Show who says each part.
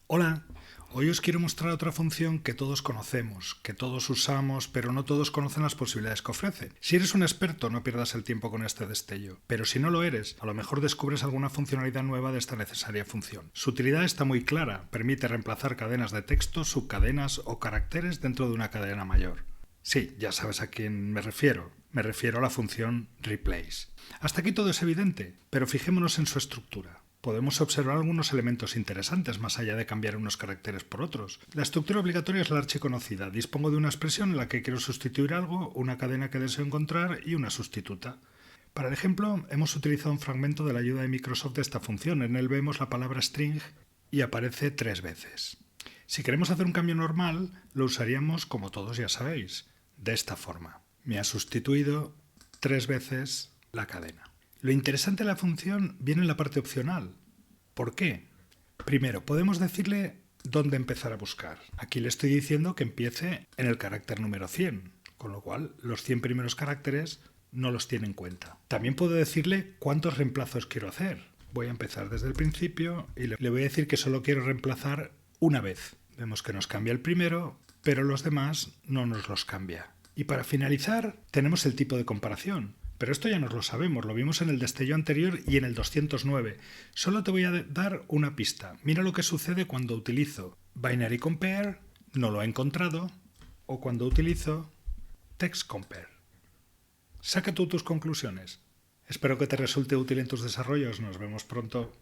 Speaker 1: Hola, hoy os quiero mostrar otra función que todos conocemos, que todos usamos, pero no todos conocen las posibilidades que ofrece. Si eres un experto, no pierdas el tiempo con este destello, pero si no lo eres, a lo mejor descubres alguna funcionalidad nueva de esta necesaria función. Su utilidad está muy clara, permite reemplazar cadenas de texto, subcadenas o caracteres dentro de una cadena mayor. Sí, ya sabes a quién me refiero. Me refiero a la función replace. Hasta aquí todo es evidente, pero fijémonos en su estructura. Podemos observar algunos elementos interesantes más allá de cambiar unos caracteres por otros. La estructura obligatoria es la archiconocida. Dispongo de una expresión en la que quiero sustituir algo, una cadena que deseo encontrar y una sustituta. Para el ejemplo, hemos utilizado un fragmento de la ayuda de Microsoft de esta función. En él vemos la palabra string y aparece 3 veces. Si queremos hacer un cambio normal, lo usaríamos como todos ya sabéis, de esta forma. Me ha sustituido 3 veces la cadena. Lo interesante de la función viene en la parte opcional. ¿Por qué? Primero, podemos decirle dónde empezar a buscar. Aquí le estoy diciendo que empiece en el carácter número 100, con lo cual los 100 primeros caracteres no los tiene en cuenta. También puedo decirle cuántos reemplazos quiero hacer. Voy a empezar desde el principio y le voy a decir que solo quiero reemplazar una vez. Vemos que nos cambia el primero, pero los demás no nos los cambia. Y para finalizar, tenemos el tipo de comparación. Pero esto ya nos lo sabemos, lo vimos en el destello anterior y en el 209. Solo te voy a dar una pista. Mira lo que sucede cuando utilizo binary compare, no lo he encontrado, o cuando utilizo text compare. Saca tú tus conclusiones. Espero que te resulte útil en tus desarrollos. Nos vemos pronto.